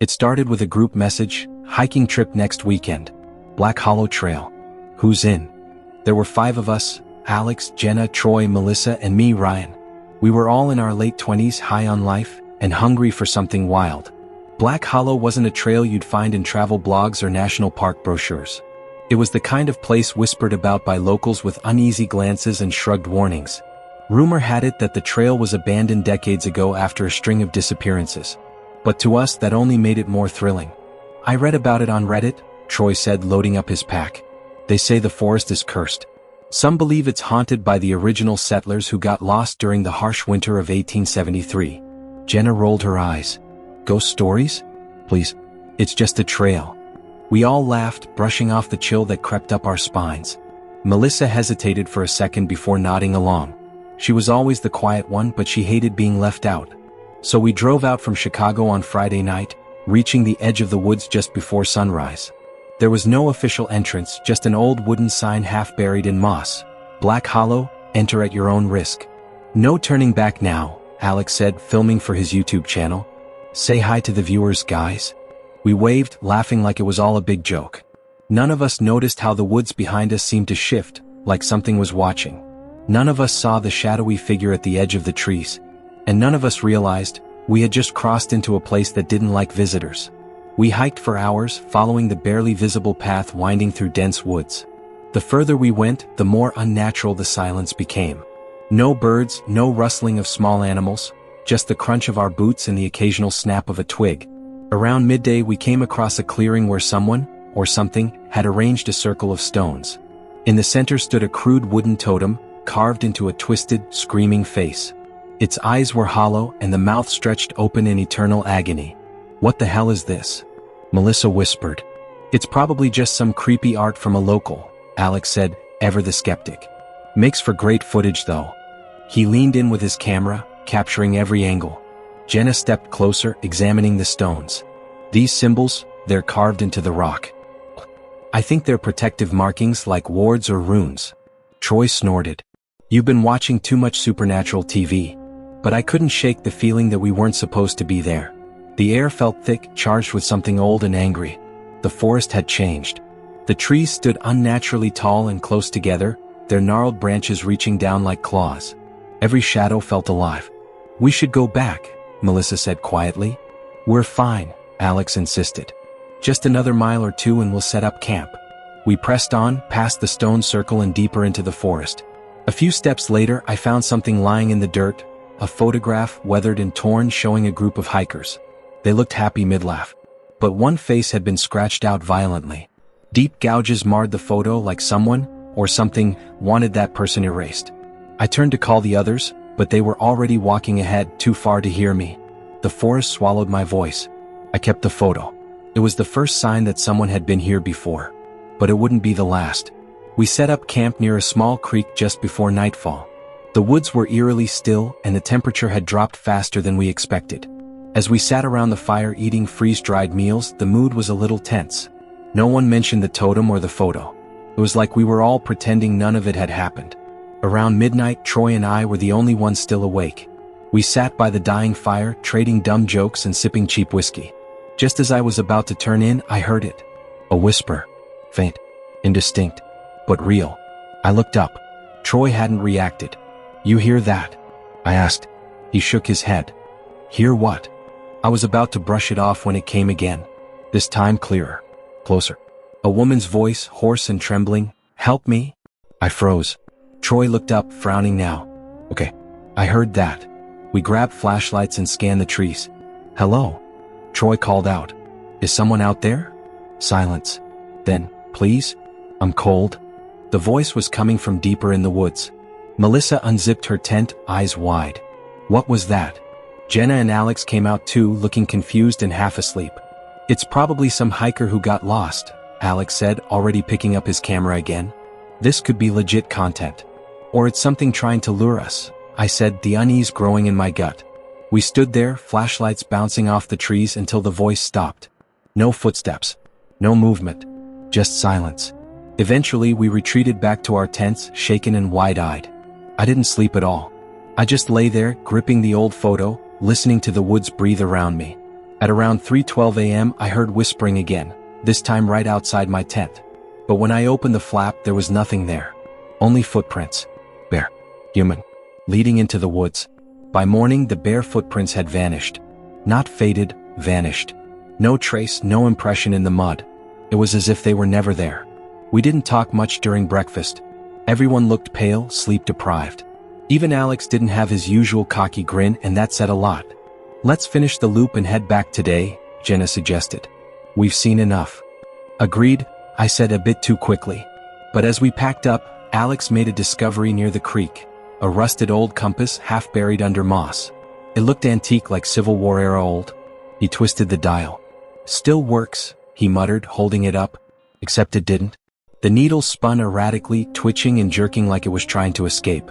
It started with a group message, hiking trip next weekend. Black Hollow Trail. Who's in? There were 5 of us, Alex, Jenna, Troy, Melissa, and me, Ryan. We were all in our late 20s, high on life, and hungry for something wild. Black Hollow wasn't a trail you'd find in travel blogs or national park brochures. It was the kind of place whispered about by locals with uneasy glances and shrugged warnings. Rumor had it that the trail was abandoned decades ago after a string of disappearances. But to us that only made it more thrilling. I read about it on Reddit, Troy said, loading up his pack. They say the forest is cursed. Some believe it's haunted by the original settlers who got lost during the harsh winter of 1873. Jenna rolled her eyes. Ghost stories? Please. It's just a trail. We all laughed, brushing off the chill that crept up our spines. Melissa hesitated for a second before nodding along. She was always the quiet one, but she hated being left out. So we drove out from Chicago on Friday night, reaching the edge of the woods just before sunrise. There was no official entrance, just an old wooden sign half buried in moss. Black Hollow, enter at your own risk. No turning back now, Alex said, filming for his YouTube channel. Say hi to the viewers, guys. We waved, laughing like it was all a big joke. None of us noticed how the woods behind us seemed to shift, like something was watching. None of us saw the shadowy figure at the edge of the trees. And none of us realized we had just crossed into a place that didn't like visitors. We hiked for hours, following the barely visible path winding through dense woods. The further we went, the more unnatural the silence became. No birds, no rustling of small animals, just the crunch of our boots and the occasional snap of a twig. Around midday we came across a clearing where someone, or something, had arranged a circle of stones. In the center stood a crude wooden totem, carved into a twisted, screaming face. Its eyes were hollow and the mouth stretched open in eternal agony. What the hell is this? Melissa whispered. It's probably just some creepy art from a local, Alex said, ever the skeptic. Makes for great footage though. He leaned in with his camera, capturing every angle. Jenna stepped closer, examining the stones. These symbols, they're carved into the rock. I think they're protective markings like wards or runes. Troy snorted. You've been watching too much supernatural TV. But I couldn't shake the feeling that we weren't supposed to be there. The air felt thick, charged with something old and angry. The forest had changed. The trees stood unnaturally tall and close together, their gnarled branches reaching down like claws. Every shadow felt alive. We should go back, Melissa said quietly. We're fine, Alex insisted. Just another mile or two and we'll set up camp. We pressed on, past the stone circle and deeper into the forest. A few steps later, I found something lying in the dirt, a photograph, weathered and torn, showing a group of hikers. They looked happy mid-laugh. But one face had been scratched out violently. Deep gouges marred the photo like someone, or something, wanted that person erased. I turned to call the others, but they were already walking ahead, too far to hear me. The forest swallowed my voice. I kept the photo. It was the first sign that someone had been here before. But it wouldn't be the last. We set up camp near a small creek just before nightfall. The woods were eerily still, and the temperature had dropped faster than we expected. As we sat around the fire eating freeze-dried meals, the mood was a little tense. No one mentioned the totem or the photo. It was like we were all pretending none of it had happened. Around midnight, Troy and I were the only ones still awake. We sat by the dying fire, trading dumb jokes and sipping cheap whiskey. Just as I was about to turn in, I heard it. A whisper. Faint. Indistinct. But real. I looked up. Troy hadn't reacted. You hear that? I asked. He shook his head. Hear what? I was about to brush it off when it came again. This time clearer. Closer. A woman's voice, hoarse and trembling. Help me? I froze. Troy looked up, frowning now. Okay. I heard that. We grabbed flashlights and scanned the trees. Hello? Troy called out. Is someone out there? Silence. Then, please? I'm cold. The voice was coming from deeper in the woods. Melissa unzipped her tent, eyes wide. What was that? Jenna and Alex came out too, looking confused and half asleep. It's probably some hiker who got lost, Alex said, already picking up his camera again. This could be legit content. Or it's something trying to lure us, I said, the unease growing in my gut. We stood there, flashlights bouncing off the trees until the voice stopped. No footsteps. No movement. Just silence. Eventually, we retreated back to our tents, shaken and wide-eyed. I didn't sleep at all. I just lay there, gripping the old photo, listening to the woods breathe around me. At around 3:12 a.m. I heard whispering again, this time right outside my tent. But when I opened the flap, there was nothing there. Only footprints. Bare. Human. Leading into the woods. By morning, the bare footprints had vanished. Not faded, vanished. No trace, no impression in the mud. It was as if they were never there. We didn't talk much during breakfast. Everyone looked pale, sleep-deprived. Even Alex didn't have his usual cocky grin, and that said a lot. Let's finish the loop and head back today, Jenna suggested. We've seen enough. Agreed, I said a bit too quickly. But as we packed up, Alex made a discovery near the creek. A rusted old compass half buried under moss. It looked antique, like Civil War era old. He twisted the dial. Still works, he muttered, holding it up. Except it didn't. The needle spun erratically, twitching and jerking like it was trying to escape.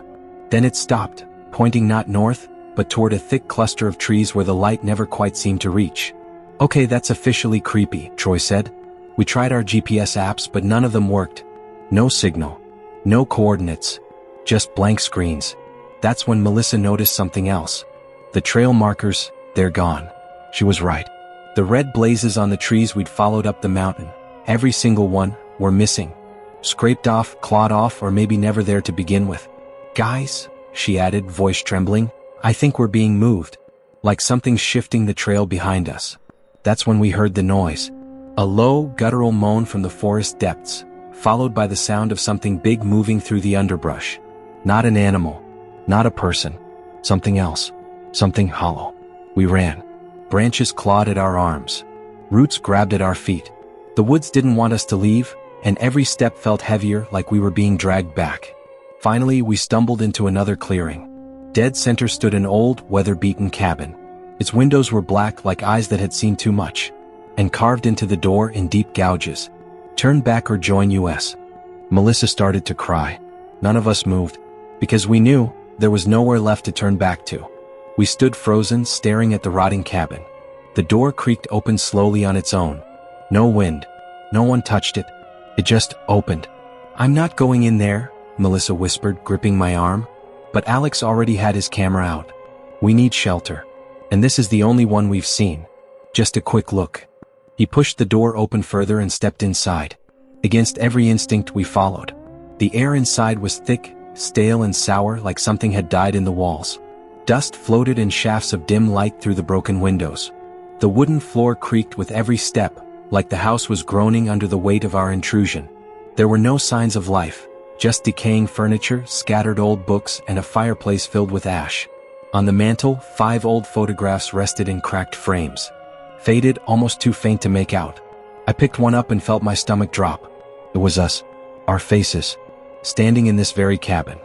Then it stopped, pointing not north, but toward a thick cluster of trees where the light never quite seemed to reach. Okay, that's officially creepy, Troy said. We tried our GPS apps, but none of them worked. No signal. No coordinates. Just blank screens. That's when Melissa noticed something else. The trail markers, they're gone. She was right. The red blazes on the trees we'd followed up the mountain, every single one, were missing. Scraped off, clawed off, or maybe never there to begin with. Guys, she added, voice trembling, I think we're being moved. Like something's shifting the trail behind us. That's when we heard the noise. A low, guttural moan from the forest depths, followed by the sound of something big moving through the underbrush. Not an animal. Not a person. Something else. Something hollow. We ran. Branches clawed at our arms. Roots grabbed at our feet. The woods didn't want us to leave, and every step felt heavier, like we were being dragged back. Finally, we stumbled into another clearing. Dead center stood an old, weather-beaten cabin. Its windows were black, like eyes that had seen too much, and carved into the door in deep gouges. Turn back or join us. Melissa started to cry. None of us moved, because we knew there was nowhere left to turn back to. We stood frozen, staring at the rotting cabin. The door creaked open slowly on its own. No wind. No one touched it. It just opened. I'm not going in there, Melissa whispered, gripping my arm. But Alex already had his camera out. We need shelter. And this is the only one we've seen. Just a quick look. He pushed the door open further and stepped inside. Against every instinct, we followed. The air inside was thick, stale and sour, like something had died in the walls. Dust floated in shafts of dim light through the broken windows. The wooden floor creaked with every step, like the house was groaning under the weight of our intrusion. There were no signs of life, just decaying furniture, scattered old books, and a fireplace filled with ash. On the mantel, 5 old photographs rested in cracked frames. Faded, almost too faint to make out. I picked one up and felt my stomach drop. It was us. Our faces. Standing in this very cabin.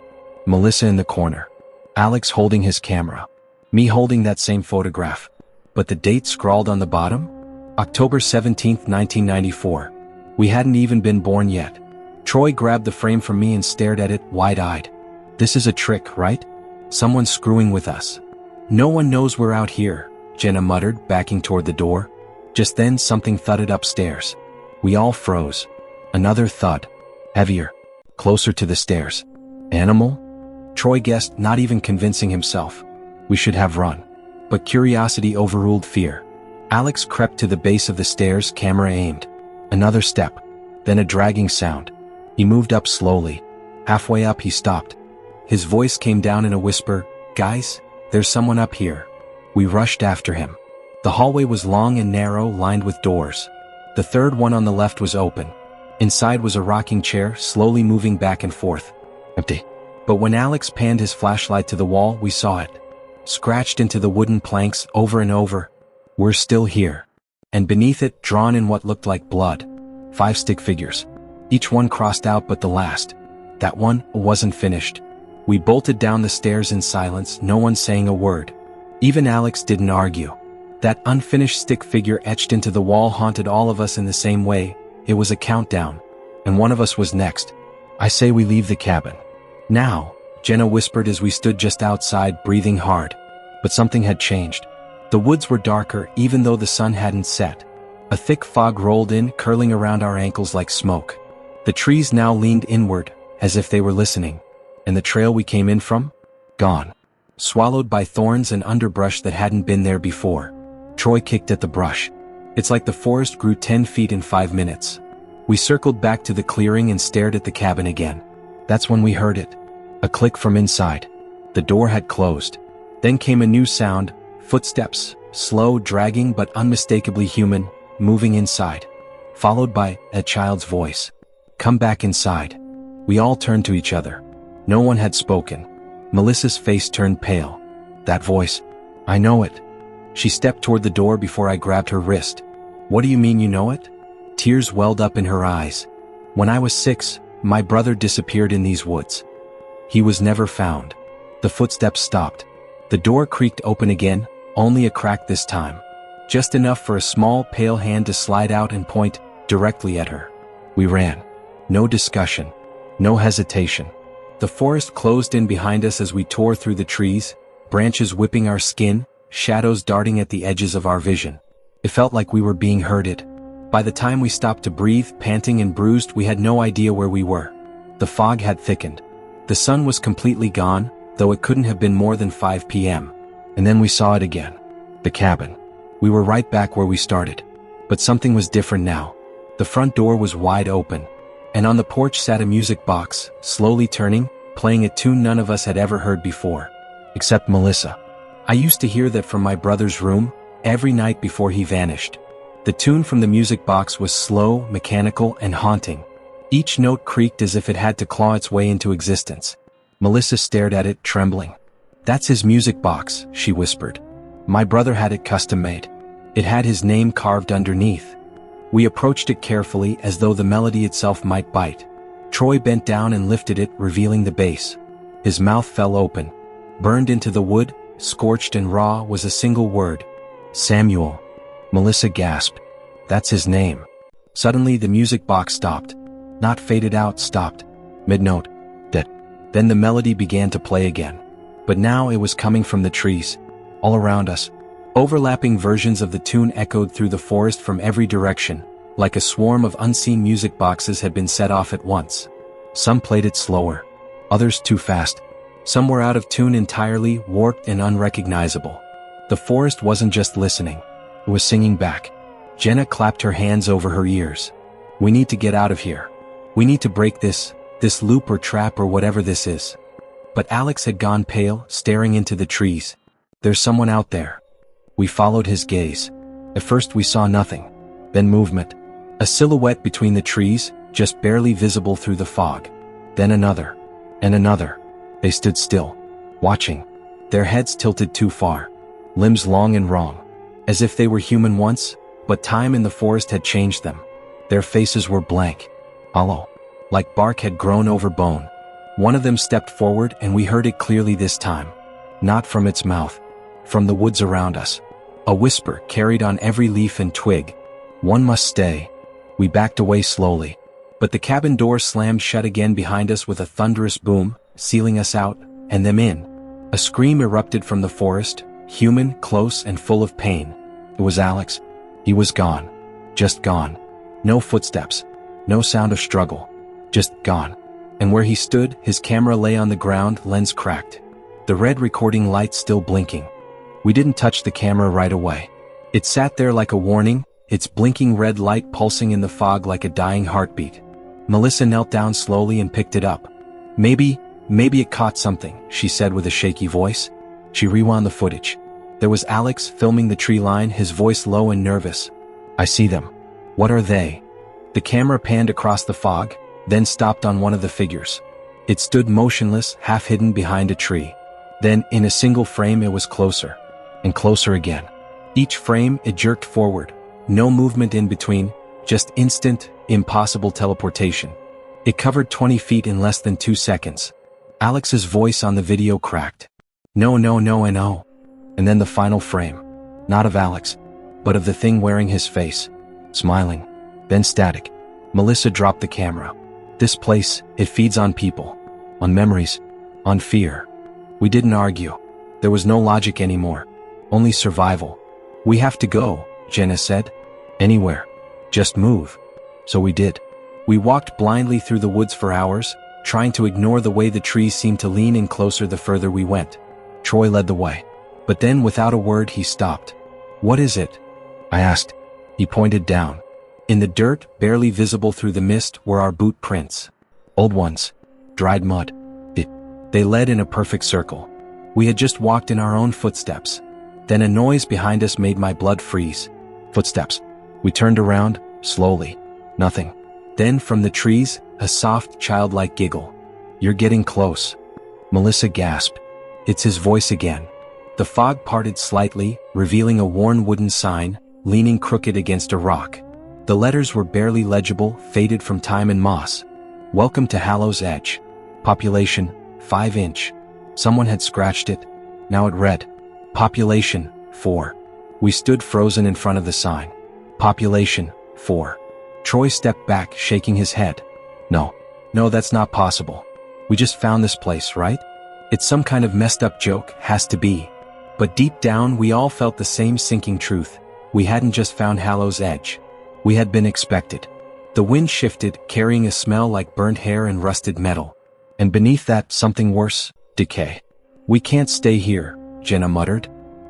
Melissa in the corner. Alex holding his camera. Me holding that same photograph. But the date scrawled on the bottom? October 17, 1994. We hadn't even been born yet. Troy grabbed the frame from me and stared at it, wide-eyed. This is a trick, right? Someone's screwing with us. No one knows we're out here, Jenna muttered, backing toward the door. Just then something thudded upstairs. We all froze. Another thud. Heavier. Closer to the stairs. Animal? Troy guessed, not even convincing himself. We should have run. But curiosity overruled fear. Alex crept to the base of the stairs, camera aimed. Another step. Then a dragging sound. He moved up slowly. Halfway up he stopped. His voice came down in a whisper, Guys, there's someone up here. We rushed after him. The hallway was long and narrow, lined with doors. The third one on the left was open. Inside was a rocking chair, slowly moving back and forth. Empty. But when Alex panned his flashlight to the wall, we saw it. Scratched into the wooden planks over and over. We're still here. And beneath it, drawn in what looked like blood, 5 stick figures. Each one crossed out but the last. That one wasn't finished. We bolted down the stairs in silence, no one saying a word. Even Alex didn't argue. That unfinished stick figure etched into the wall haunted all of us in the same way. It was a countdown. And one of us was next. I say we leave the cabin. Now, Jenna whispered as we stood just outside, breathing hard. But something had changed. The woods were darker, even though the sun hadn't set. A thick fog rolled in, curling around our ankles like smoke. The trees now leaned inward, as if they were listening. And the trail we came in from? Gone. Swallowed by thorns and underbrush that hadn't been there before. Troy kicked at the brush. It's like the forest grew 10 feet in 5 minutes. We circled back to the clearing and stared at the cabin again. That's when we heard it. A click from inside. The door had closed. Then came a new sound, footsteps, slow, dragging but unmistakably human, moving inside. Followed by a child's voice. "Come back inside." We all turned to each other. No one had spoken. Melissa's face turned pale. That voice. I know it. She stepped toward the door before I grabbed her wrist. What do you mean you know it? Tears welled up in her eyes. When I was 6, my brother disappeared in these woods. He was never found. The footsteps stopped. The door creaked open again, only a crack this time. Just enough for a small, pale hand to slide out and point directly at her. We ran. No discussion. No hesitation. The forest closed in behind us as we tore through the trees, branches whipping our skin, shadows darting at the edges of our vision. It felt like we were being herded. By the time we stopped to breathe, panting and bruised, we had no idea where we were. The fog had thickened. The sun was completely gone, though it couldn't have been more than 5 p.m. And then we saw it again. The cabin. We were right back where we started. But something was different now. The front door was wide open. And on the porch sat a music box, slowly turning, playing a tune none of us had ever heard before. Except Melissa. I used to hear that from my brother's room, every night before he vanished. The tune from the music box was slow, mechanical, and haunting. Each note creaked as if it had to claw its way into existence. Melissa stared at it, trembling. "That's his music box," she whispered. "My brother had it custom-made. It had his name carved underneath." We approached it carefully as though the melody itself might bite. Troy bent down and lifted it, revealing the bass. His mouth fell open. Burned into the wood, scorched and raw, was a single word. "Samuel." Melissa gasped. "That's his name." Suddenly the music box stopped. Not faded out, stopped. Mid-note. That. Then the melody began to play again. But now it was coming from the trees. All around us. Overlapping versions of the tune echoed through the forest from every direction, like a swarm of unseen music boxes had been set off at once. Some played it slower. Others too fast. Some were out of tune entirely, warped and unrecognizable. The forest wasn't just listening. It was singing back. Jenna clapped her hands over her ears. "We need to get out of here. We need to break this loop or trap or whatever this is." But Alex had gone pale, staring into the trees. "There's someone out there." We followed his gaze. At first we saw nothing. Then movement. A silhouette between the trees, just barely visible through the fog. Then another. And another. They stood still. Watching. Their heads tilted too far. Limbs long and wrong. As if they were human once, but time in the forest had changed them. Their faces were blank. Hollow. Like bark had grown over bone. One of them stepped forward and we heard it clearly this time. Not from its mouth. From the woods around us. A whisper carried on every leaf and twig. "One must stay." We backed away slowly. But the cabin door slammed shut again behind us with a thunderous boom, sealing us out, and them in. A scream erupted from the forest, human, close, and full of pain. It was Alex. He was gone. Just gone. No footsteps. No sound of struggle. Just gone. And where he stood, his camera lay on the ground, lens cracked. The red recording light still blinking. We didn't touch the camera right away. It sat there like a warning, its blinking red light pulsing in the fog like a dying heartbeat. Melissa knelt down slowly and picked it up. Maybe it caught something," she said with a shaky voice. She rewound the footage. There was Alex filming the tree line, his voice low and nervous. "I see them. What are they?" The camera panned across the fog, then stopped on one of the figures. It stood motionless, half hidden behind a tree. Then, in a single frame, it was closer. And closer again. Each frame, it jerked forward. No movement in between, just instant, impossible teleportation. It covered 20 feet in less than 2 seconds. Alex's voice on the video cracked. "No, no, no, and no." And then the final frame. Not of Alex, but of the thing wearing his face. Smiling. Then static. Melissa dropped the camera. "This place, it feeds on people. On memories. On fear." We didn't argue. There was no logic anymore. Only survival. "We have to go," Jenna said. "Anywhere. Just move." So we did. We walked blindly through the woods for hours, trying to ignore the way the trees seemed to lean in closer the further we went. Troy led the way. But then, without a word, he stopped. "What is it?" I asked. He pointed down. In the dirt, barely visible through the mist, were our boot prints. Old ones. Dried mud. They led in a perfect circle. We had just walked in our own footsteps. Then a noise behind us made my blood freeze. Footsteps. We turned around, slowly. Nothing. Then from the trees, a soft, childlike giggle. "You're getting close." Melissa gasped. It's his voice again. The fog parted slightly, revealing a worn wooden sign, leaning crooked against a rock. The letters were barely legible, faded from time and moss. "Welcome to Hallow's Edge. Population, 5-inch. Someone had scratched it. Now it read, "Population, 4. We stood frozen in front of the sign. "Population, 4. Troy stepped back, shaking his head. No, that's not possible. We just found this place, right? It's some kind of messed up joke, has to be." But deep down, we all felt the same sinking truth. We hadn't just found Hallow's Edge. We had been expected. The wind shifted, carrying a smell like burnt hair and rusted metal. And beneath that, something worse, decay. "We can't stay here," Jenna muttered.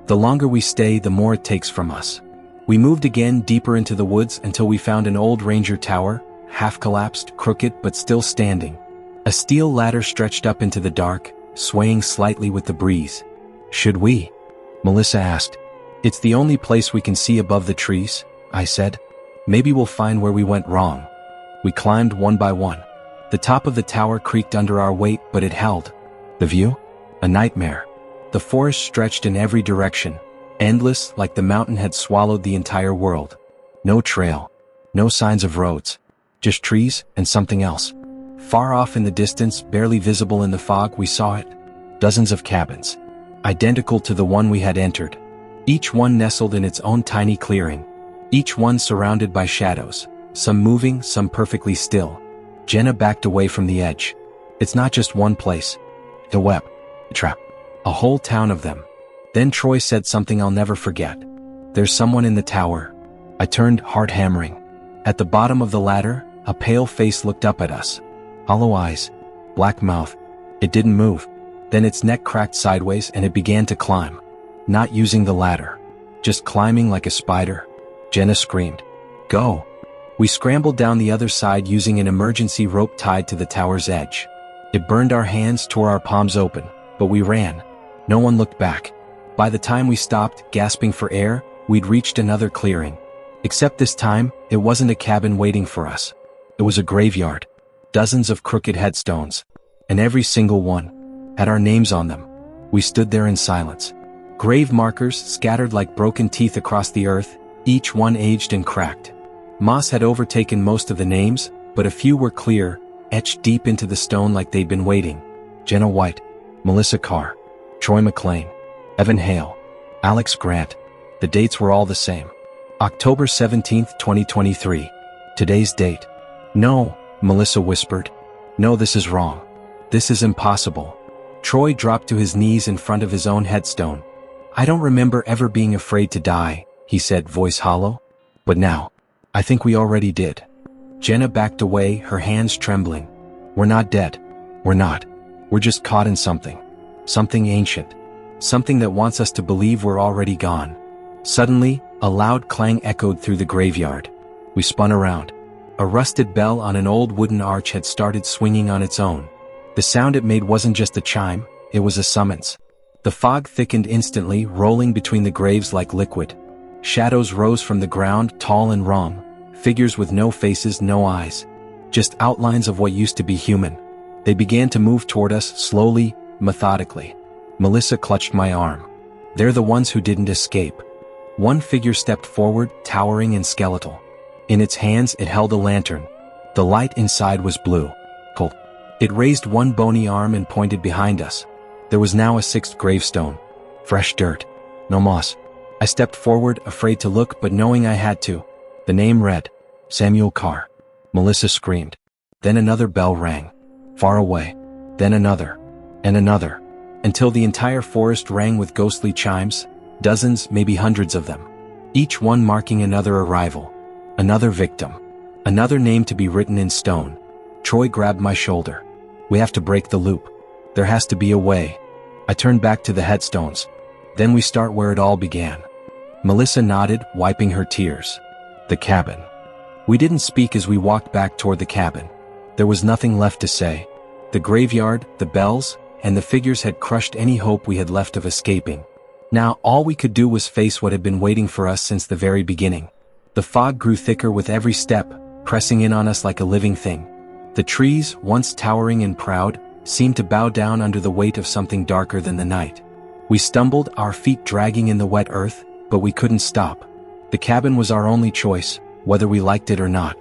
"The longer we stay, the more it takes from us." We moved again deeper into the woods until we found an old ranger tower, half collapsed, crooked but still standing. A steel ladder stretched up into the dark, swaying slightly with the breeze. "Should we?" Melissa asked. "It's the only place we can see above the trees," I said. "Maybe we'll find where we went wrong." We climbed one by one. The top of the tower creaked under our weight, but it held. The view? A nightmare. The forest stretched in every direction, endless, like the mountain had swallowed the entire world. No trail. No signs of roads. Just trees and something else. Far off in the distance, barely visible in the fog, we saw it. Dozens of cabins. Identical to the one we had entered. Each one nestled in its own tiny clearing. Each one surrounded by shadows. Some moving, some perfectly still. Jenna backed away from the edge. "It's not just one place. A web. A trap. A whole town of them." Then Troy said something I'll never forget. "There's someone in the tower." I turned, heart hammering. At the bottom of the ladder, a pale face looked up at us. Hollow eyes. Black mouth. It didn't move. Then its neck cracked sideways and it began to climb. Not using the ladder. Just climbing like a spider. Jenna screamed. "Go!" We scrambled down the other side using an emergency rope tied to the tower's edge. It burned our hands, tore our palms open, but we ran. No one looked back. By the time we stopped, gasping for air, we'd reached another clearing. Except this time, it wasn't a cabin waiting for us. It was a graveyard. Dozens of crooked headstones. And every single one had our names on them. We stood there in silence. Grave markers scattered like broken teeth across the earth, each one aged and cracked. Moss had overtaken most of the names, but a few were clear, etched deep into the stone like they'd been waiting. Jenna White, Melissa Carr, Troy McLean, Evan Hale, Alex Grant. The dates were all the same. October 17th, 2023. Today's date. "No," Melissa whispered. "No, this is wrong. This is impossible." Troy dropped to his knees in front of his own headstone. "I don't remember ever being afraid to die," he said, voice hollow. "But now, I think we already did." Jenna backed away, her hands trembling. "We're not dead. We're not. We're just caught in something. Something ancient. Something that wants us to believe we're already gone." Suddenly, a loud clang echoed through the graveyard. We spun around. A rusted bell on an old wooden arch had started swinging on its own. The sound it made wasn't just a chime, it was a summons. The fog thickened instantly, rolling between the graves like liquid. Shadows rose from the ground, tall and wrong. Figures with no faces, no eyes. Just outlines of what used to be human. They began to move toward us, slowly, methodically. Melissa clutched my arm. "They're the ones who didn't escape." One figure stepped forward, towering and skeletal. In its hands it held a lantern. The light inside was blue. Cold. It raised one bony arm and pointed behind us. There was now a 6th gravestone. Fresh dirt. No moss. I stepped forward, afraid to look, but knowing I had to. The name read, Samuel Carr. Melissa screamed. Then another bell rang. Far away. Then another. And another. Until the entire forest rang with ghostly chimes. Dozens, maybe hundreds of them. Each one marking another arrival. Another victim. Another name to be written in stone. Troy grabbed my shoulder. "We have to break the loop. There has to be a way." I turned back to the headstones. "Then we start where it all began." Melissa nodded, wiping her tears. The cabin. We didn't speak as we walked back toward the cabin. There was nothing left to say. The graveyard, the bells, and the figures had crushed any hope we had left of escaping. Now all we could do was face what had been waiting for us since the very beginning. The fog grew thicker with every step, pressing in on us like a living thing. The trees, once towering and proud, seemed to bow down under the weight of something darker than the night. We stumbled, our feet dragging in the wet earth, but we couldn't stop. The cabin was our only choice, whether we liked it or not.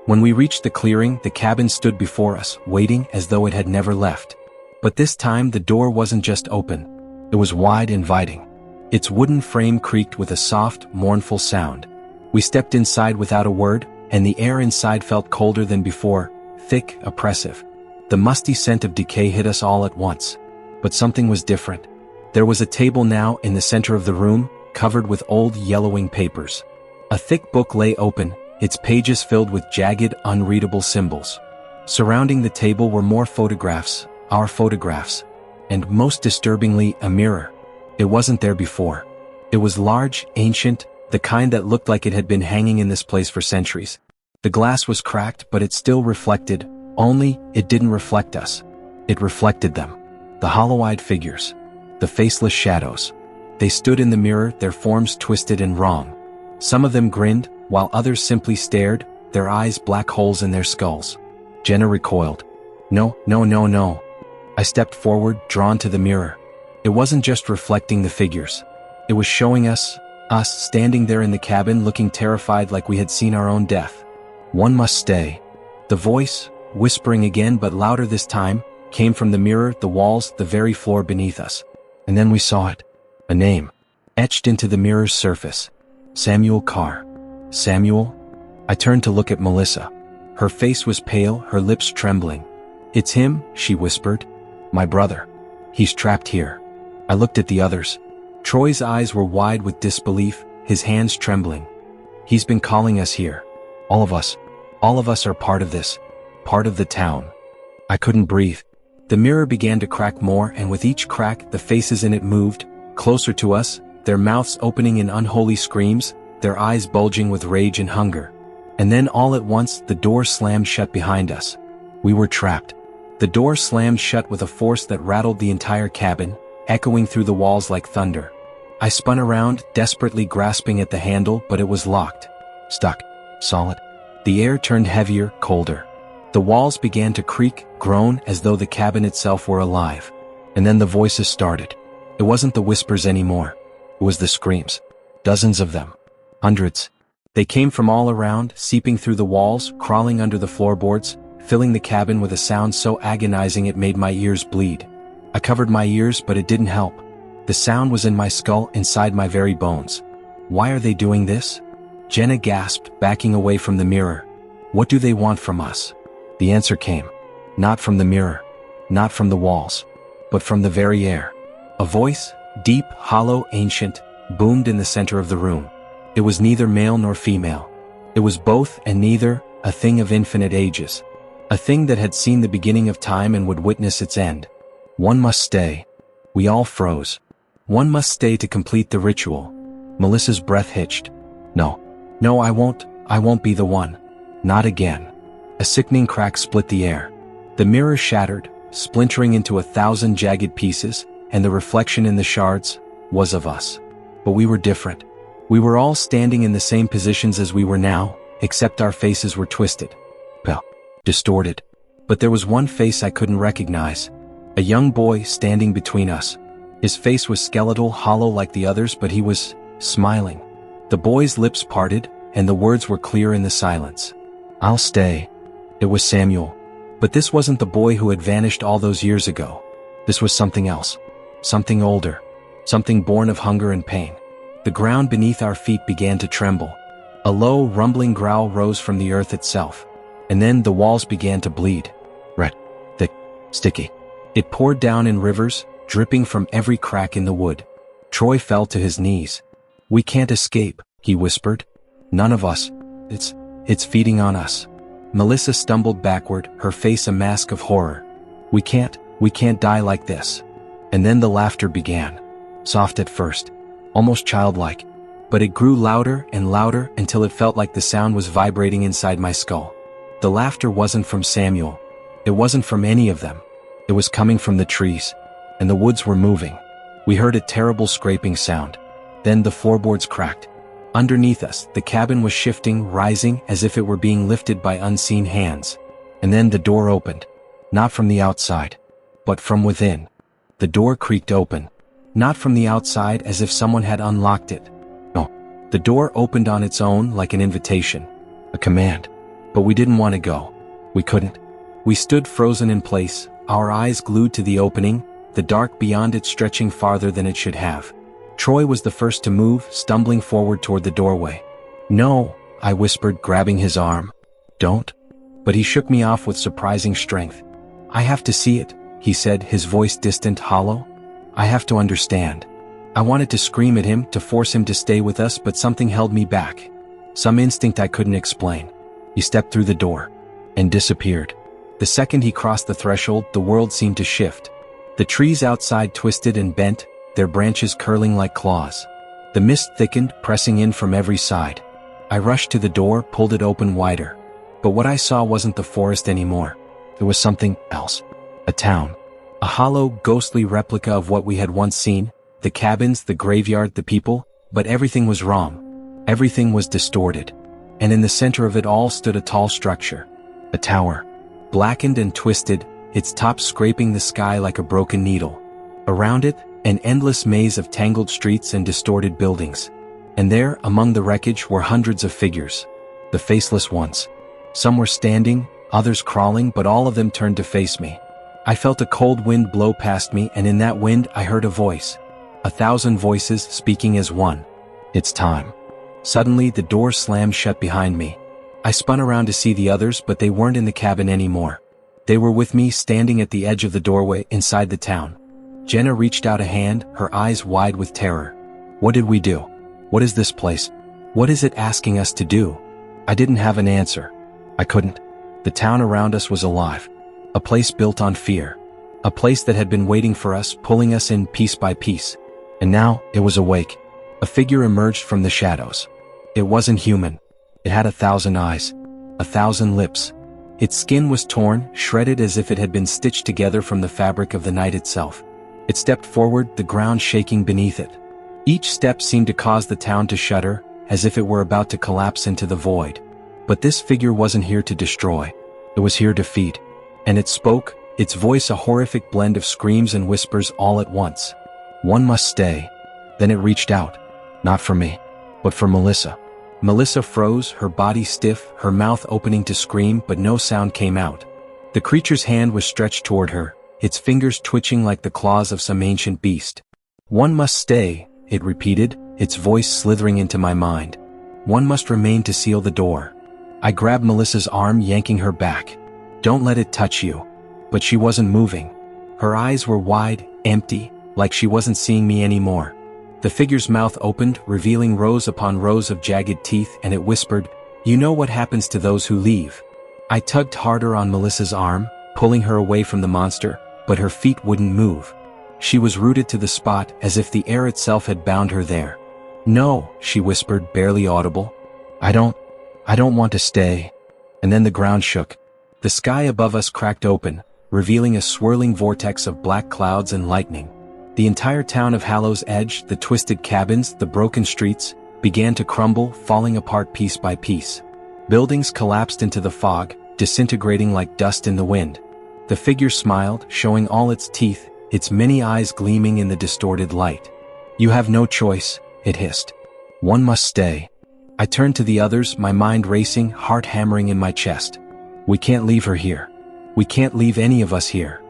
When we reached the clearing, the cabin stood before us, waiting as though it had never left. But this time the door wasn't just open. It was wide, inviting. Its wooden frame creaked with a soft, mournful sound. We stepped inside without a word, and the air inside felt colder than before, thick, oppressive. The musty scent of decay hit us all at once. But something was different. There was a table now in the center of the room, covered with old yellowing papers. A thick book lay open, its pages filled with jagged, unreadable symbols. Surrounding the table were more photographs, our photographs. And most disturbingly, a mirror. It wasn't there before. It was large, ancient, the kind that looked like it had been hanging in this place for centuries. The glass was cracked, but it still reflected, only it didn't reflect us. It reflected them. The hollow-eyed figures. The faceless shadows. They stood in the mirror, their forms twisted and wrong. Some of them grinned, while others simply stared, their eyes black holes in their skulls. Jenna recoiled. No, no, no, no. I stepped forward, drawn to the mirror. It wasn't just reflecting the figures. It was showing us standing there in the cabin looking terrified like we had seen our own death. One must stay. The voice, whispering again but louder this time, came from the mirror, the walls, the very floor beneath us. And then we saw it. A name. Etched into the mirror's surface. Samuel Carr. Samuel? I turned to look at Melissa. Her face was pale, her lips trembling. It's him, she whispered. My brother. He's trapped here. I looked at the others. Troy's eyes were wide with disbelief, his hands trembling. He's been calling us here. All of us are part of this. Part of the town. I couldn't breathe. The mirror began to crack more, and with each crack, the faces in it moved, closer to us, their mouths opening in unholy screams, their eyes bulging with rage and hunger. And then all at once, the door slammed shut behind us. We were trapped. The door slammed shut with a force that rattled the entire cabin, echoing through the walls like thunder. I spun around, desperately grasping at the handle, but it was locked. Stuck. Solid. The air turned heavier, colder. The walls began to creak, groan, as though the cabin itself were alive. And then the voices started. It wasn't the whispers anymore. It was the screams. Dozens of them. Hundreds. They came from all around, seeping through the walls, crawling under the floorboards, filling the cabin with a sound so agonizing it made my ears bleed. I covered my ears, but it didn't help. The sound was in my skull, inside my very bones. Why are they doing this? Jenna gasped, backing away from the mirror. What do they want from us? The answer came. Not from the mirror. Not from the walls. But from the very air. A voice, deep, hollow, ancient, boomed in the center of the room. It was neither male nor female. It was both and neither, a thing of infinite ages. A thing that had seen the beginning of time and would witness its end. One must stay. We all froze. One must stay to complete the ritual. Melissa's breath hitched. No, I won't be the one. Not again. A sickening crack split the air. The mirror shattered, splintering into 1,000 jagged pieces, and the reflection in the shards was of us. But we were different. We were all standing in the same positions as we were now, except our faces were twisted. Well, distorted. But there was one face I couldn't recognize. A young boy standing between us. His face was skeletal, hollow like the others, but he was smiling. The boy's lips parted, and the words were clear in the silence. I'll stay. It was Samuel. But this wasn't the boy who had vanished all those years ago. This was something else. Something older. Something born of hunger and pain. The ground beneath our feet began to tremble. A low, rumbling growl rose from the earth itself. And then the walls began to bleed. Red. Thick. Sticky. It poured down in rivers, dripping from every crack in the wood. Troy fell to his knees. We can't escape, he whispered. None of us. It's feeding on us. Melissa stumbled backward, her face a mask of horror. We can't die like this. And then the laughter began. Soft at first. Almost childlike. But it grew louder and louder until it felt like the sound was vibrating inside my skull. The laughter wasn't from Samuel. It wasn't from any of them. It was coming from the trees. And the woods were moving. We heard a terrible scraping sound. Then the floorboards cracked. Underneath us, the cabin was shifting, rising as if it were being lifted by unseen hands. And then the door opened. Not from the outside, but from within. The door creaked open. Not from the outside as if someone had unlocked it. No, the door opened on its own like an invitation, a command. But we didn't want to go. We couldn't. We stood frozen in place, our eyes glued to the opening, the dark beyond it stretching farther than it should have. Troy was the first to move, stumbling forward toward the doorway. "No," I whispered, grabbing his arm. "Don't." But he shook me off with surprising strength. "I have to see it," he said, his voice distant, hollow. "I have to understand." I wanted to scream at him, to force him to stay with us, but something held me back. Some instinct I couldn't explain. He stepped through the door and disappeared. The second he crossed the threshold, the world seemed to shift. The trees outside twisted and bent, their branches curling like claws. The mist thickened, pressing in from every side. I rushed to the door, pulled it open wider. But what I saw wasn't the forest anymore. There was something else. A town. A hollow, ghostly replica of what we had once seen. The cabins, the graveyard, the people. But everything was wrong. Everything was distorted. And in the center of it all stood a tall structure. A tower. Blackened and twisted, its top scraping the sky like a broken needle. Around it, an endless maze of tangled streets and distorted buildings. And there, among the wreckage, were hundreds of figures. The faceless ones. Some were standing, others crawling, but all of them turned to face me. I felt a cold wind blow past me, and in that wind I heard a voice. 1,000 voices speaking as one. "It's time." Suddenly the door slammed shut behind me. I spun around to see the others, but they weren't in the cabin anymore. They were with me, standing at the edge of the doorway inside the town. Jenna reached out a hand, her eyes wide with terror. "What did we do? What is this place? What is it asking us to do?" I didn't have an answer. I couldn't. The town around us was alive. A place built on fear. A place that had been waiting for us, pulling us in piece by piece. And now, it was awake. A figure emerged from the shadows. It wasn't human. It had 1,000 eyes. 1,000 lips. Its skin was torn, shredded as if it had been stitched together from the fabric of the night itself. It stepped forward, the ground shaking beneath it. Each step seemed to cause the town to shudder, as if it were about to collapse into the void. But this figure wasn't here to destroy. It was here to feed. And it spoke, its voice a horrific blend of screams and whispers all at once. "One must stay." Then it reached out. Not for me, but for Melissa. Melissa froze, her body stiff, her mouth opening to scream, but no sound came out. The creature's hand was stretched toward her, its fingers twitching like the claws of some ancient beast. "One must stay," it repeated, its voice slithering into my mind. "One must remain to seal the door." I grabbed Melissa's arm, yanking her back. "Don't let it touch you." But she wasn't moving. Her eyes were wide, empty, like she wasn't seeing me anymore. The figure's mouth opened, revealing rows upon rows of jagged teeth, and it whispered, "You know what happens to those who leave." I tugged harder on Melissa's arm, pulling her away from the monster, but her feet wouldn't move. She was rooted to the spot, as if the air itself had bound her there. "No," she whispered, barely audible. I don't want to stay." And then the ground shook. The sky above us cracked open, revealing a swirling vortex of black clouds and lightning. The entire town of Hallow's Edge, the twisted cabins, the broken streets, began to crumble, falling apart piece by piece. Buildings collapsed into the fog, disintegrating like dust in the wind. The figure smiled, showing all its teeth, its many eyes gleaming in the distorted light. "You have no choice," it hissed. "One must stay." I turned to the others, my mind racing, heart hammering in my chest. "We can't leave her here. We can't leave any of us here."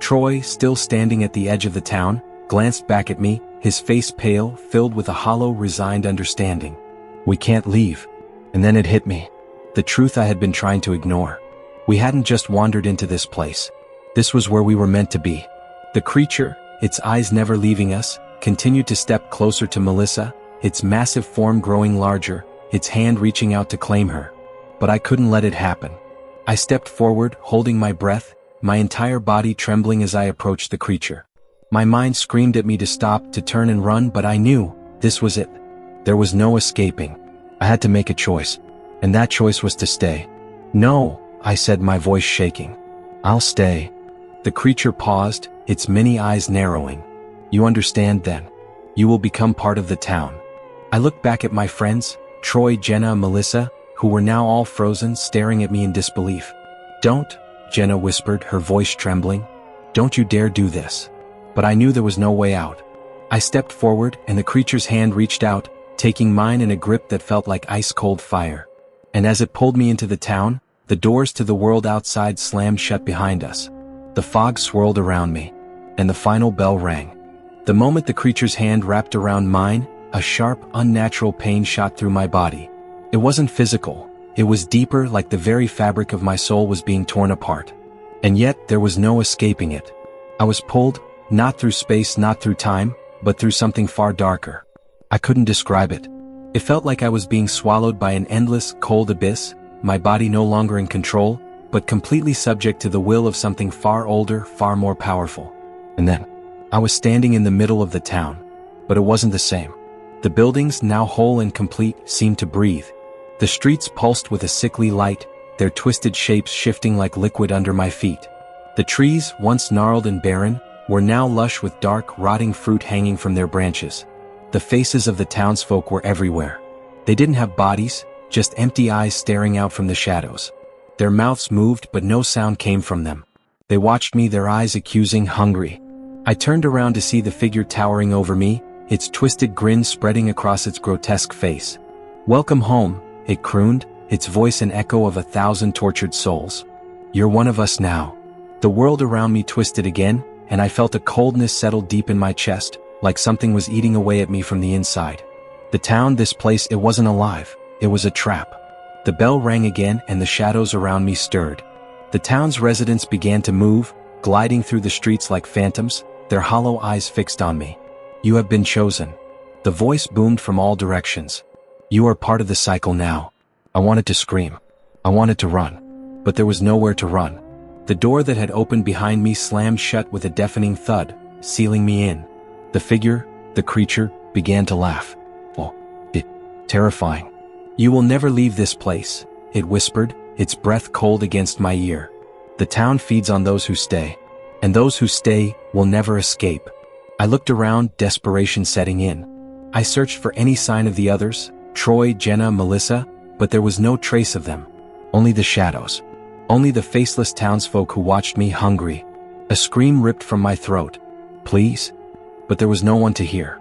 Troy, still standing at the edge of the town, glanced back at me, his face pale, filled with a hollow, resigned understanding. "We can't leave." And then it hit me. The truth I had been trying to ignore. We hadn't just wandered into this place. This was where we were meant to be. The creature, its eyes never leaving us, continued to step closer to Melissa, its massive form growing larger, its hand reaching out to claim her. But I couldn't let it happen. I stepped forward, holding my breath, my entire body trembling as I approached the creature. My mind screamed at me to stop, to turn and run, but I knew, this was it. There was no escaping. I had to make a choice, and that choice was to stay. "No," I said, my voice shaking. "I'll stay." The creature paused, its many eyes narrowing. "You understand then? You will become part of the town." I looked back at my friends, Troy, Jenna, and Melissa, who were now all frozen, staring at me in disbelief. "Don't," Jenna whispered, her voice trembling. "Don't you dare do this." But I knew there was no way out. I stepped forward, and the creature's hand reached out, taking mine in a grip that felt like ice-cold fire. And as it pulled me into the town, the doors to the world outside slammed shut behind us. The fog swirled around me, and the final bell rang. The moment the creature's hand wrapped around mine, a sharp, unnatural pain shot through my body. It wasn't physical. It was deeper, like the very fabric of my soul was being torn apart. And yet, there was no escaping it. I was pulled, not through space, not through time, but through something far darker. I couldn't describe it. It felt like I was being swallowed by an endless, cold abyss, my body no longer in control, but completely subject to the will of something far older, far more powerful. And then, I was standing in the middle of the town. But it wasn't the same. The buildings, now whole and complete, seemed to breathe. The streets pulsed with a sickly light, their twisted shapes shifting like liquid under my feet. The trees, once gnarled and barren, were now lush with dark, rotting fruit hanging from their branches. The faces of the townsfolk were everywhere. They didn't have bodies, just empty eyes staring out from the shadows. Their mouths moved, but no sound came from them. They watched me, their eyes accusing, hungry. I turned around to see the figure towering over me, its twisted grin spreading across its grotesque face. "Welcome home," it crooned, its voice an echo of 1,000 tortured souls. "You're one of us now." The world around me twisted again, and I felt a coldness settle deep in my chest, like something was eating away at me from the inside. The town, this place, it wasn't alive. It was a trap. The bell rang again, and the shadows around me stirred. The town's residents began to move, gliding through the streets like phantoms, their hollow eyes fixed on me. "You have been chosen." The voice boomed from all directions. "You are part of the cycle now." I wanted to scream. I wanted to run. But there was nowhere to run. The door that had opened behind me slammed shut with a deafening thud, sealing me in. The figure, the creature, began to laugh. Oh, terrifying. "You will never leave this place," it whispered, its breath cold against my ear. "The town feeds on those who stay. And those who stay will never escape." I looked around, desperation setting in. I searched for any sign of the others, Troy, Jenna, Melissa, but there was no trace of them. Only the shadows. Only the faceless townsfolk who watched me, hungry. A scream ripped from my throat. "Please?" But there was no one to hear.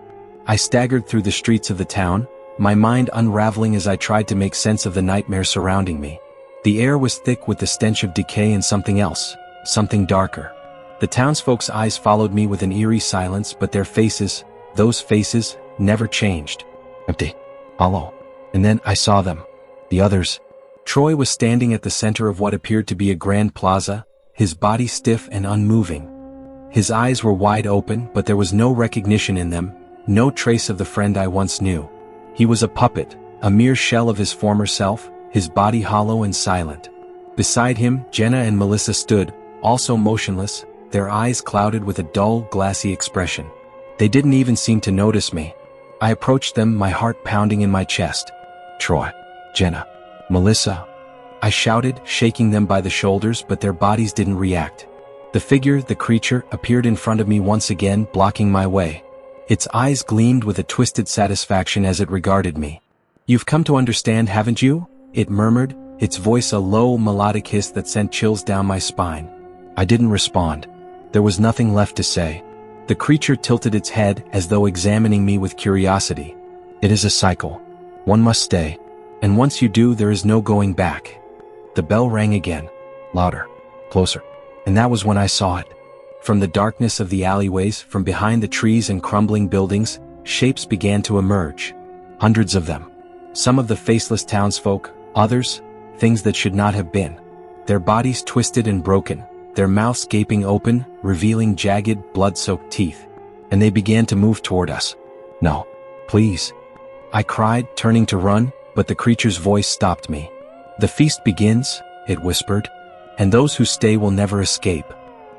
I staggered through the streets of the town, my mind unraveling as I tried to make sense of the nightmare surrounding me. The air was thick with the stench of decay and something else, something darker. The townsfolk's eyes followed me with an eerie silence, but their faces, those faces, never changed. Empty. Hollow. And then I saw them. The others. Troy was standing at the center of what appeared to be a grand plaza, his body stiff and unmoving. His eyes were wide open, but there was no recognition in them, no trace of the friend I once knew. He was a puppet, a mere shell of his former self, his body hollow and silent. Beside him, Jenna and Melissa stood, also motionless, their eyes clouded with a dull, glassy expression. They didn't even seem to notice me. I approached them, my heart pounding in my chest. "Troy, Jenna, Melissa," I shouted, shaking them by the shoulders, but their bodies didn't react. The figure, the creature, appeared in front of me once again, blocking my way. Its eyes gleamed with a twisted satisfaction as it regarded me. "You've come to understand, haven't you?" it murmured, its voice a low, melodic hiss that sent chills down my spine. I didn't respond. There was nothing left to say. The creature tilted its head as though examining me with curiosity. "It is a cycle. One must stay. And once you do, there is no going back." The bell rang again. Louder. Closer. And that was when I saw it. From the darkness of the alleyways, from behind the trees and crumbling buildings, shapes began to emerge. Hundreds of them. Some of the faceless townsfolk, others, things that should not have been. Their bodies twisted and broken, their mouths gaping open, revealing jagged, blood-soaked teeth. And they began to move toward us. "No. Please." I cried, turning to run, but the creature's voice stopped me. "The feast begins," it whispered, "and those who stay will never escape."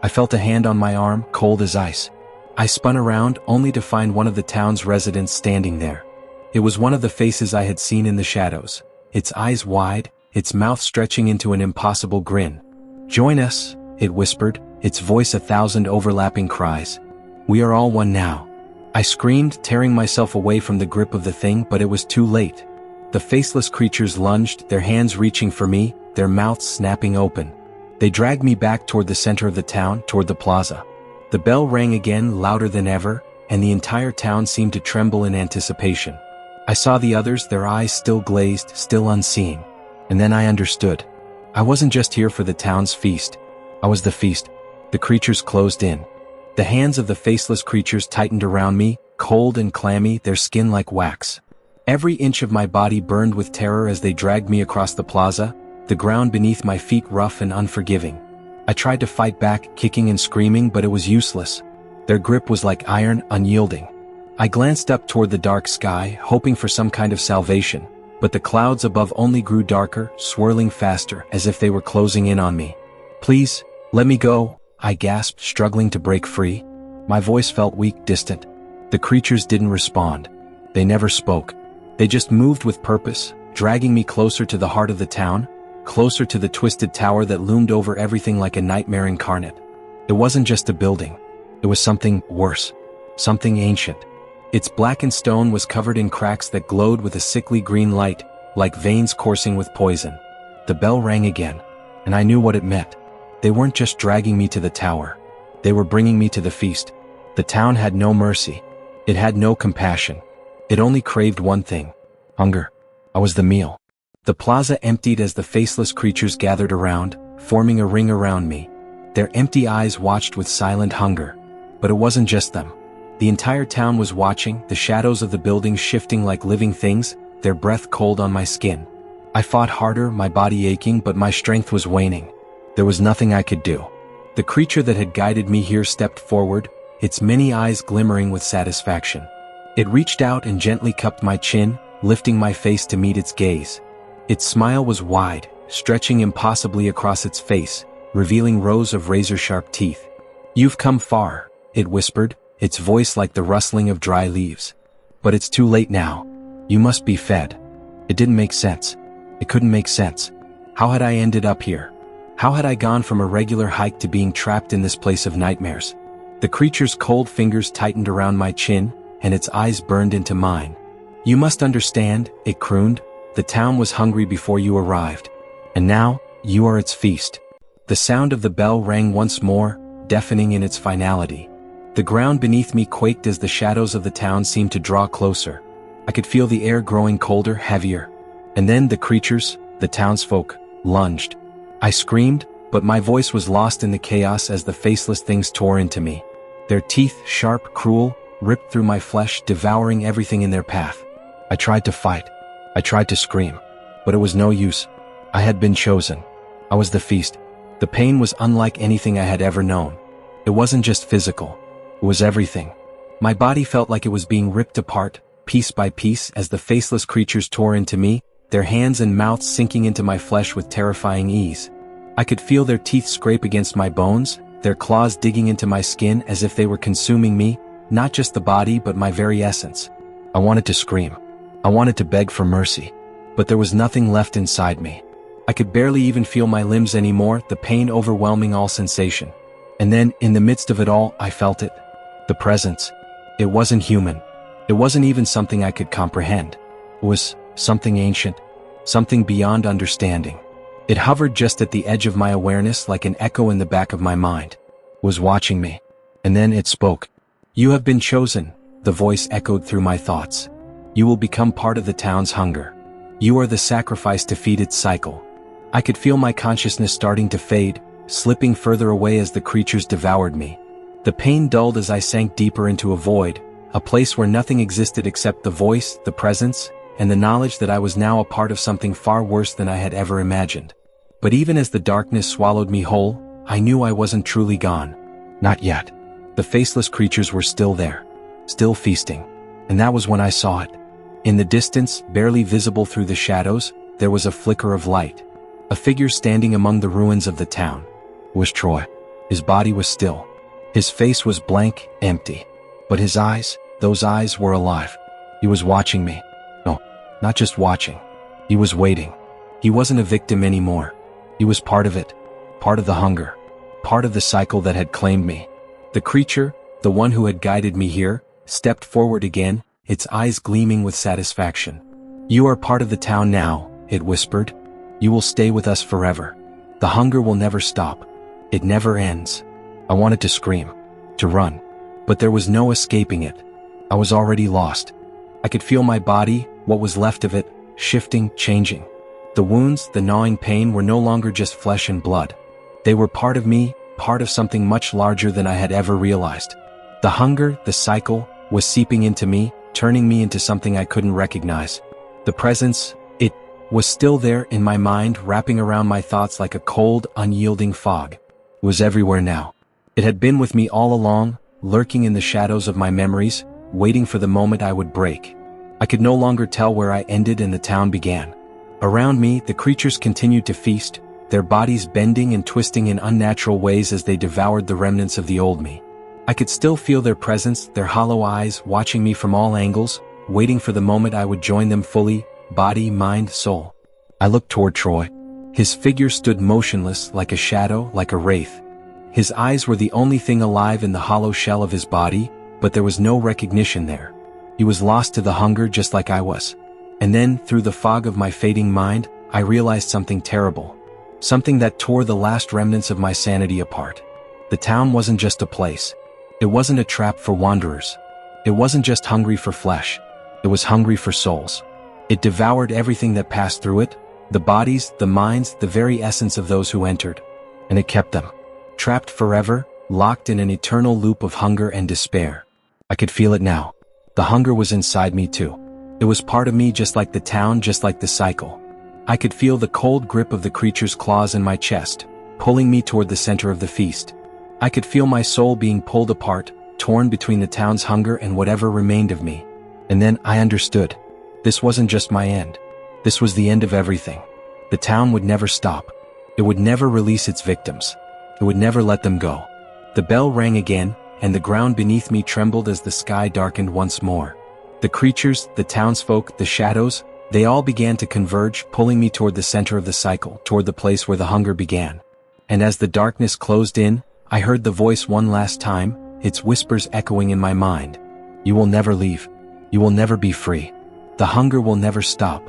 I felt a hand on my arm, cold as ice. I spun around, only to find one of the town's residents standing there. It was one of the faces I had seen in the shadows, its eyes wide, its mouth stretching into an impossible grin. "Join us," it whispered, its voice a thousand overlapping cries. "We are all one now." I screamed, tearing myself away from the grip of the thing, but it was too late. The faceless creatures lunged, their hands reaching for me, their mouths snapping open. They dragged me back toward the center of the town, toward the plaza. The bell rang again, louder than ever, and the entire town seemed to tremble in anticipation. I saw the others, their eyes still glazed, still unseeing. And then I understood. I wasn't just here for the town's feast. I was the feast. The creatures closed in. The hands of the faceless creatures tightened around me, cold and clammy, their skin like wax. Every inch of my body burned with terror as they dragged me across the plaza, the ground beneath my feet rough and unforgiving. I tried to fight back, kicking and screaming, but it was useless. Their grip was like iron, unyielding. I glanced up toward the dark sky, hoping for some kind of salvation, but the clouds above only grew darker, swirling faster, as if they were closing in on me. "Please, let me go," I gasped, struggling to break free. My voice felt weak, distant. The creatures didn't respond. They never spoke. They just moved with purpose, dragging me closer to the heart of the town, closer to the twisted tower that loomed over everything like a nightmare incarnate. It wasn't just a building. It was something worse. Something ancient. Its blackened stone was covered in cracks that glowed with a sickly green light, like veins coursing with poison. The bell rang again, and I knew what it meant. They weren't just dragging me to the tower. They were bringing me to the feast. The town had no mercy. It had no compassion. It only craved one thing: hunger. I was the meal. The plaza emptied as the faceless creatures gathered around, forming a ring around me. Their empty eyes watched with silent hunger. But it wasn't just them. The entire town was watching, the shadows of the buildings shifting like living things, their breath cold on my skin. I fought harder, my body aching, but my strength was waning. There was nothing I could do. The creature that had guided me here stepped forward, its many eyes glimmering with satisfaction. It reached out and gently cupped my chin, lifting my face to meet its gaze. Its smile was wide, stretching impossibly across its face, revealing rows of razor-sharp teeth. "You've come far," it whispered, its voice like the rustling of dry leaves. "But it's too late now. You must be fed." It didn't make sense. It couldn't make sense. How had I ended up here? How had I gone from a regular hike to being trapped in this place of nightmares? The creature's cold fingers tightened around my chin, and its eyes burned into mine. "You must understand," it crooned, "the town was hungry before you arrived. And now, you are its feast." The sound of the bell rang once more, deafening in its finality. The ground beneath me quaked as the shadows of the town seemed to draw closer. I could feel the air growing colder, heavier. And then the creatures, the townsfolk, lunged. I screamed, but my voice was lost in the chaos as the faceless things tore into me. Their teeth, sharp, cruel, ripped through my flesh, devouring everything in their path. I tried to fight. I tried to scream. But it was no use. I had been chosen. I was the feast. The pain was unlike anything I had ever known. It wasn't just physical. It was everything. My body felt like it was being ripped apart, piece by piece, as the faceless creatures tore into me, their hands and mouths sinking into my flesh with terrifying ease. I could feel their teeth scrape against my bones, their claws digging into my skin as if they were consuming me, not just the body but my very essence. I wanted to scream. I wanted to beg for mercy. But there was nothing left inside me. I could barely even feel my limbs anymore, the pain overwhelming all sensation. And then, in the midst of it all, I felt it. The presence. It wasn't human. It wasn't even something I could comprehend. It was something ancient, something beyond understanding. It hovered just at the edge of my awareness like an echo in the back of my mind. It was watching me. And then it spoke. "You have been chosen," the voice echoed through my thoughts. "You will become part of the town's hunger. You are the sacrifice to feed its cycle." I could feel my consciousness starting to fade, slipping further away as the creatures devoured me. The pain dulled as I sank deeper into a void, a place where nothing existed except the voice, the presence, and the knowledge that I was now a part of something far worse than I had ever imagined. But even as the darkness swallowed me whole, I knew I wasn't truly gone. Not yet. The faceless creatures were still there, still feasting. And that was when I saw it. In the distance, barely visible through the shadows, there was a flicker of light. A figure standing among the ruins of the town. It was Troy. His body was still. His face was blank, empty. But his eyes, those eyes were alive. He was watching me. Not just watching. He was waiting. He wasn't a victim anymore. He was part of it. Part of the hunger. Part of the cycle that had claimed me. The creature, the one who had guided me here, stepped forward again, its eyes gleaming with satisfaction. "You are part of the town now," it whispered. "You will stay with us forever. The hunger will never stop. It never ends." I wanted to scream, to run, but there was no escaping it. I was already lost. I could feel my body, what was left of it, shifting, changing. The wounds, the gnawing pain were no longer just flesh and blood. They were part of me, part of something much larger than I had ever realized. The hunger, the cycle, was seeping into me, turning me into something I couldn't recognize. The presence, it was still there in my mind, wrapping around my thoughts like a cold, unyielding fog. It was everywhere now. It had been with me all along, lurking in the shadows of my memories, waiting for the moment I would break. I could no longer tell where I ended and the town began. Around me, the creatures continued to feast, their bodies bending and twisting in unnatural ways as they devoured the remnants of the old me. I could still feel their presence, their hollow eyes watching me from all angles, waiting for the moment I would join them fully, body, mind, soul. I looked toward Troy. His figure stood motionless, like a shadow, like a wraith. His eyes were the only thing alive in the hollow shell of his body, but there was no recognition there. He was lost to the hunger just like I was. And then, through the fog of my fading mind, I realized something terrible. Something that tore the last remnants of my sanity apart. The town wasn't just a place. It wasn't a trap for wanderers. It wasn't just hungry for flesh. It was hungry for souls. It devoured everything that passed through it, the bodies, the minds, the very essence of those who entered. And it kept them. Trapped forever, locked in an eternal loop of hunger and despair. I could feel it now. The hunger was inside me too. It was part of me just like the town, just like the cycle. I could feel the cold grip of the creature's claws in my chest, pulling me toward the center of the feast. I could feel my soul being pulled apart, torn between the town's hunger and whatever remained of me. And then I understood. This wasn't just my end. This was the end of everything. The town would never stop. It would never release its victims. It would never let them go. The bell rang again, and the ground beneath me trembled as the sky darkened once more. The creatures, the townsfolk, the shadows, they all began to converge, pulling me toward the center of the cycle, toward the place where the hunger began. And as the darkness closed in, I heard the voice one last time, its whispers echoing in my mind. "You will never leave. You will never be free. The hunger will never stop."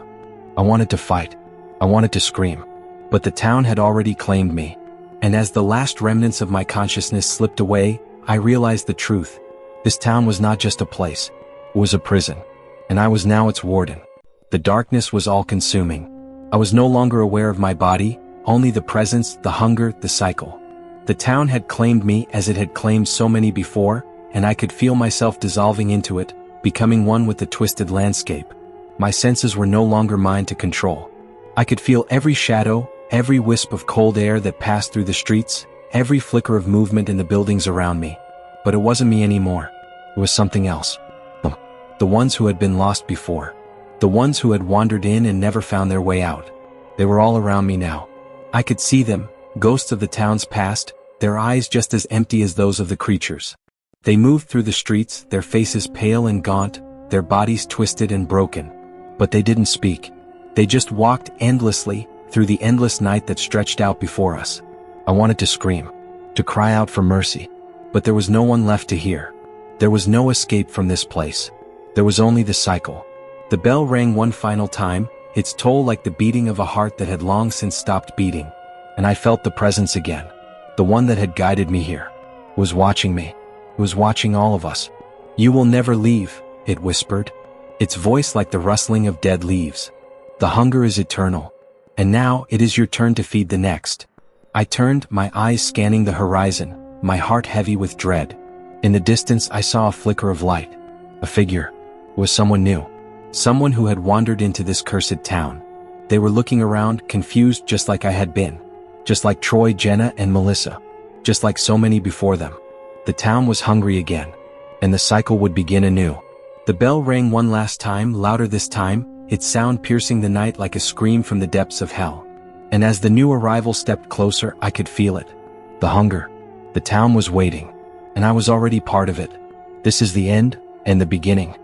I wanted to fight. I wanted to scream. But the town had already claimed me. And as the last remnants of my consciousness slipped away, I realized the truth. This town was not just a place. It was a prison. And I was now its warden. The darkness was all-consuming. I was no longer aware of my body, only the presence, the hunger, the cycle. The town had claimed me as it had claimed so many before, and I could feel myself dissolving into it, becoming one with the twisted landscape. My senses were no longer mine to control. I could feel every shadow, every wisp of cold air that passed through the streets, every flicker of movement in the buildings around me. But it wasn't me anymore. It was something else. The ones who had been lost before. The ones who had wandered in and never found their way out. They were all around me now. I could see them, ghosts of the town's past, their eyes just as empty as those of the creatures. They moved through the streets, their faces pale and gaunt, their bodies twisted and broken. But they didn't speak. They just walked endlessly, through the endless night that stretched out before us. I wanted to scream, to cry out for mercy. But there was no one left to hear. There was no escape from this place. There was only the cycle. The bell rang one final time, its toll like the beating of a heart that had long since stopped beating. And I felt the presence again. The one that had guided me here. Was watching me. It was watching all of us. "You will never leave," it whispered. Its voice like the rustling of dead leaves. "The hunger is eternal. And now it is your turn to feed the next." I turned, my eyes scanning the horizon, my heart heavy with dread. In the distance I saw a flicker of light. A figure. It was someone new. Someone who had wandered into this cursed town. They were looking around, confused just like I had been. Just like Troy, Jenna, and Melissa. Just like so many before them. The town was hungry again. And the cycle would begin anew. The bell rang one last time, louder this time, its sound piercing the night like a scream from the depths of hell. And as the new arrival stepped closer, I could feel it. The hunger. The town was waiting. And I was already part of it. This is the end, and the beginning.